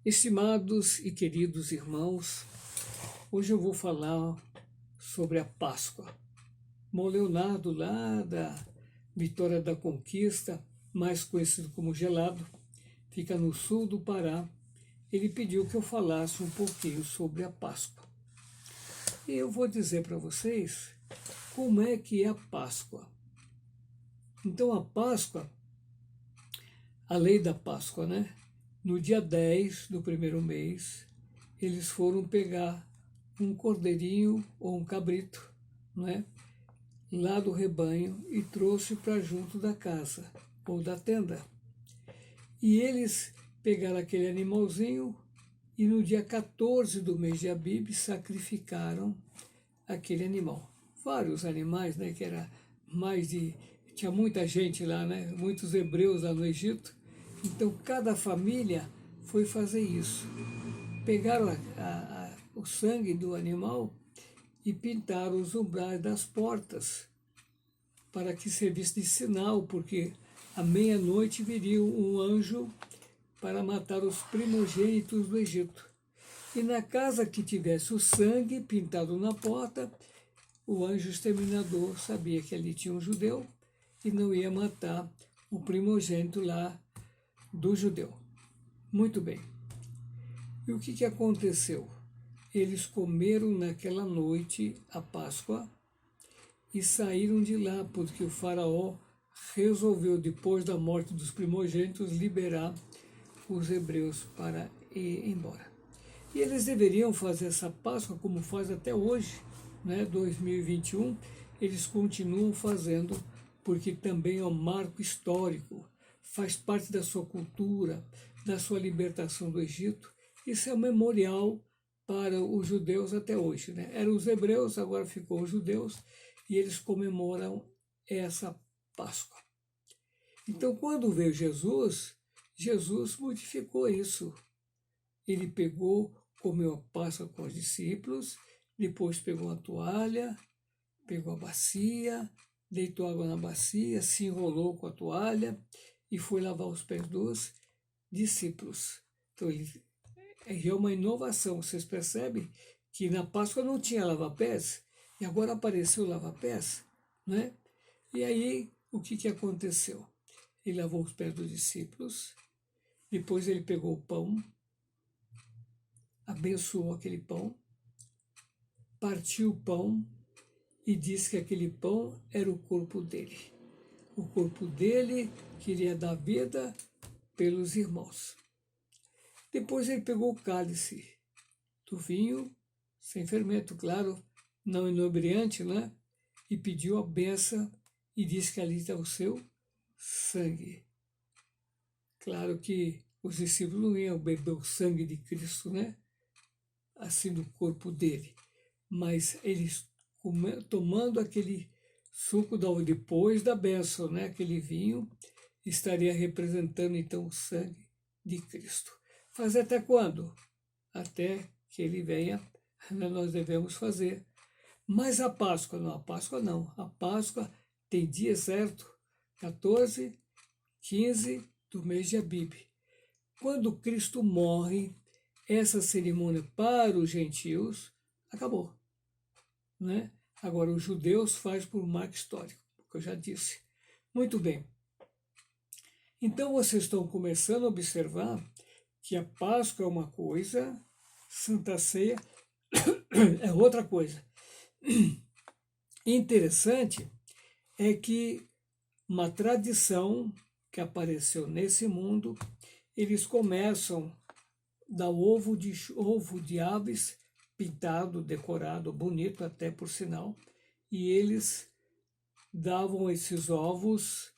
Estimados e queridos irmãos, hoje eu vou falar sobre a Páscoa. Bom, Leonardo, lá da Vitória da Conquista, mais conhecido como Gelado, fica no sul do Pará, ele pediu que eu falasse um pouquinho sobre a Páscoa. E eu vou dizer para vocês como é que é a Páscoa. Então, a Páscoa, a lei da Páscoa, né? No dia 10 do primeiro mês, eles foram pegar um cordeirinho ou um cabrito, não é? Lá do rebanho e trouxe para junto da casa ou da tenda. E eles pegaram aquele animalzinho e no dia 14 do mês de Abib sacrificaram aquele animal. Vários animais, né? Que era mais de... Tinha muita gente lá, né? Muitos hebreus lá no Egito. Então, cada família foi fazer isso. Pegaram o sangue do animal e pintaram os umbrais das portas para que servisse de sinal, porque à meia-noite viria um anjo para matar os primogênitos do Egito. E na casa que tivesse o sangue pintado na porta, o anjo exterminador sabia que ali tinha um judeu e não ia matar o primogênito lá do judeu. Muito bem. E o que aconteceu? Eles comeram naquela noite a Páscoa e saíram de lá, porque o faraó resolveu, depois da morte dos primogênitos, liberar os hebreus para ir embora. E eles deveriam fazer essa Páscoa como faz até hoje, né, 2021, eles continuam fazendo, porque também é um marco histórico, faz parte da sua cultura, da sua libertação do Egito. Isso é um memorial para os judeus até hoje, né? Eram os hebreus, agora ficou os judeus, e eles comemoram essa Páscoa. Então, quando veio Jesus, Jesus modificou isso. Ele pegou, comeu a Páscoa com os discípulos, depois pegou a toalha, pegou a bacia, deitou água na bacia, se enrolou com a toalha e foi lavar os pés dos discípulos. Então, é uma inovação. Vocês percebem que na Páscoa não tinha lava-pés e agora apareceu o lava-pés, né? E aí, o que aconteceu? Ele lavou os pés dos discípulos, depois ele pegou o pão, abençoou aquele pão, partiu o pão e disse que aquele pão era o corpo dele. O corpo dele queria dar vida pelos irmãos. Depois ele pegou o cálice do vinho, sem fermento, claro, não inebriante, né? E pediu a bênção e disse que ali está o seu sangue. Claro que os discípulos não iam beber o sangue de Cristo, né? Assim, do corpo dele. Mas eles, tomando aquele suco depois da bênção, né? Aquele vinho, estaria representando então o sangue de Cristo. Fazer até quando? Até que ele venha, nós devemos fazer. Mas a Páscoa não, a Páscoa tem dia certo, 14, 15 do mês de Abib. Quando Cristo morre, essa cerimônia para os gentios acabou, né? Agora os judeus fazem por marco histórico, que eu já disse. Muito bem. Então vocês estão começando a observar que a Páscoa é uma coisa, Santa Ceia é outra coisa. Interessante é que uma tradição que apareceu nesse mundo, eles começam dar ovo de aves pintado, decorado, bonito até por sinal, e eles davam esses ovos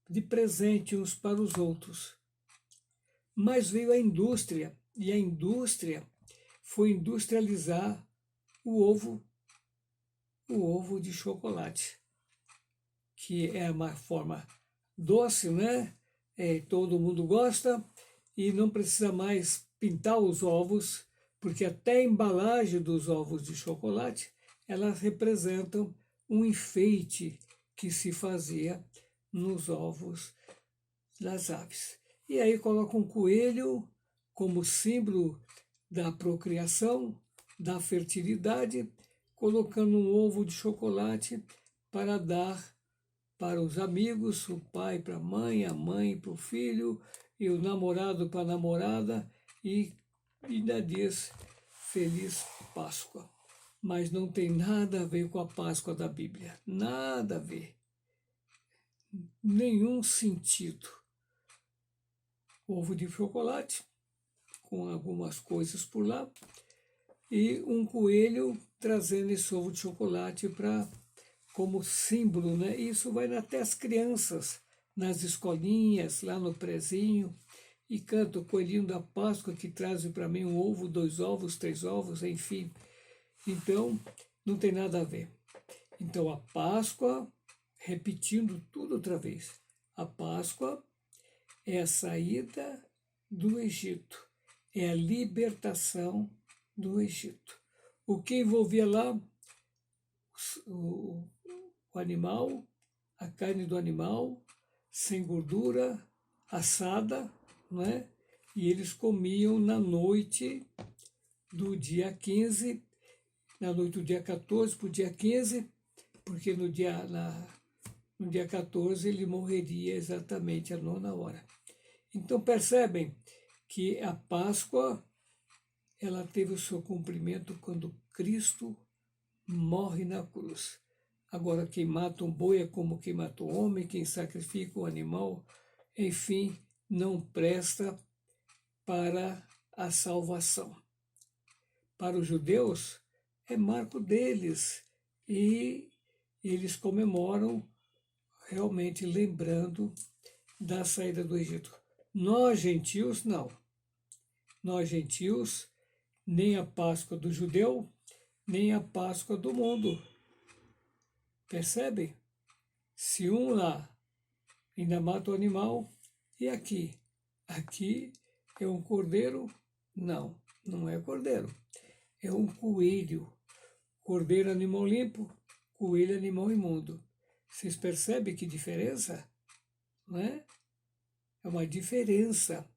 de presente uns para os outros. Mas veio a indústria, e a indústria foi industrializar o ovo de chocolate, que é uma forma doce, né? Todo mundo gosta, e não precisa mais pintar os ovos, porque até a embalagem dos ovos de chocolate, elas representam um enfeite que se fazia nos ovos das aves. E aí coloca um coelho como símbolo da procriação, da fertilidade, colocando um ovo de chocolate para dar para os amigos, o pai para a mãe para o filho, e o namorado para a namorada, e ainda diz Feliz Páscoa. Mas não tem nada a ver com a Páscoa da Bíblia. Nada a ver. Nenhum sentido. Ovo de chocolate, com algumas coisas por lá, e um coelho trazendo esse ovo de chocolate como símbolo, né? Isso vai até as crianças, nas escolinhas, lá no prezinho, e canta o coelhinho da Páscoa que traz para mim um ovo, 2 ovos, 3 ovos, enfim. Então, não tem nada a ver. Então, a Páscoa, repetindo tudo outra vez, a Páscoa é a saída do Egito, é a libertação do Egito. O que envolvia lá? O animal, a carne do animal, sem gordura, assada, não é? E eles comiam na noite do dia 15, na noite do dia 14 para o dia 15, porque no dia 14 ele morreria exatamente à 9ª hora. Então percebem que a Páscoa ela teve o seu cumprimento quando Cristo morre na cruz. Agora, quem mata um boi é como quem mata um homem, quem sacrifica um animal, enfim, não presta para a salvação. Para os judeus, é marco deles, e eles comemoram realmente lembrando da saída do Egito. Nós, gentios, não. Nós, gentios, nem a Páscoa do judeu, nem a Páscoa do mundo. Percebem? Se um lá ainda mata o animal, e aqui? Aqui é um cordeiro? Não, não é cordeiro. É um coelho. Cordeiro, animal limpo, coelho, animal imundo. Vocês percebem que diferença? Não é? É uma diferença.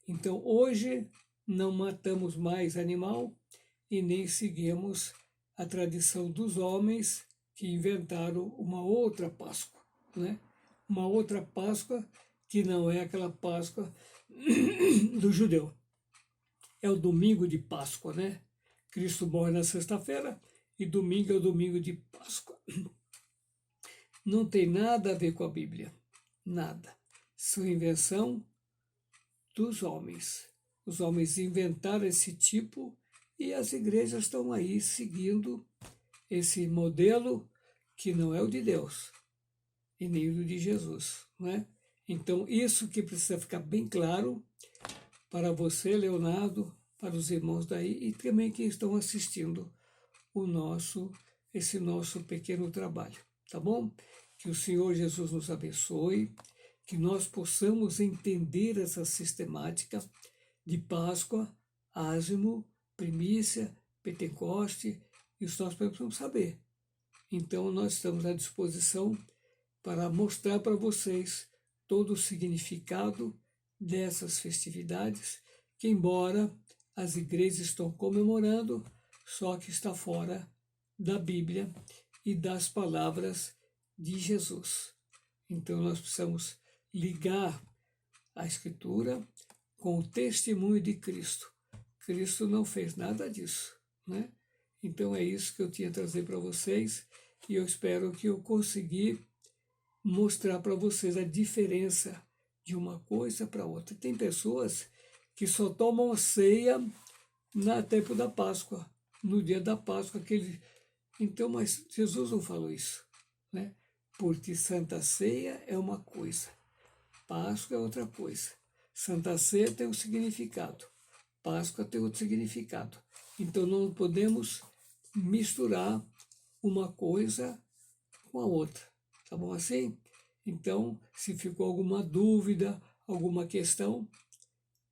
Então, hoje, não matamos mais animal e nem seguimos a tradição dos homens que inventaram uma outra Páscoa, né? Uma outra Páscoa que não é aquela Páscoa do judeu. É o domingo de Páscoa, né? Cristo morre na sexta-feira e domingo é o domingo de Páscoa. Não tem nada a ver com a Bíblia. Nada. São invenção dos homens. Os homens inventaram esse tipo e as igrejas estão aí seguindo esse modelo que não é o de Deus e nem o de Jesus, não é? Então, isso que precisa ficar bem claro para você, Leonardo, para os irmãos daí e também que estão assistindo esse nosso pequeno trabalho, tá bom? Que o Senhor Jesus nos abençoe, que nós possamos entender essa sistemática de Páscoa, ázimo, primícia, Pentecoste, isso nós precisamos saber. Então, nós estamos à disposição para mostrar para vocês todo o significado dessas festividades, que embora as igrejas estão comemorando, só que está fora da Bíblia e das palavras de Jesus. Então, nós precisamos ligar a Escritura com o testemunho de Cristo. Cristo não fez nada disso, né? Então é isso que eu tinha a trazer para vocês e eu espero que eu consegui mostrar para vocês a diferença de uma coisa para outra. Tem pessoas que só tomam ceia no tempo da Páscoa, no dia da Páscoa. Então, mas Jesus não falou isso, né? Porque Santa Ceia é uma coisa, Páscoa é outra coisa. Santa Ceia tem um significado, Páscoa tem outro significado. Então não podemos misturar uma coisa com a outra, tá bom assim? Então, se ficou alguma dúvida, alguma questão,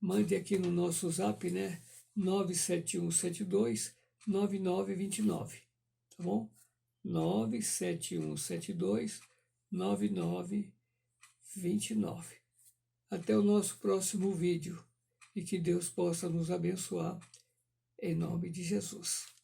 mande aqui no nosso zap, né? 97172-9929, tá bom? 97172-9929. Até o nosso próximo vídeo. e que Deus possa nos abençoar em nome de Jesus.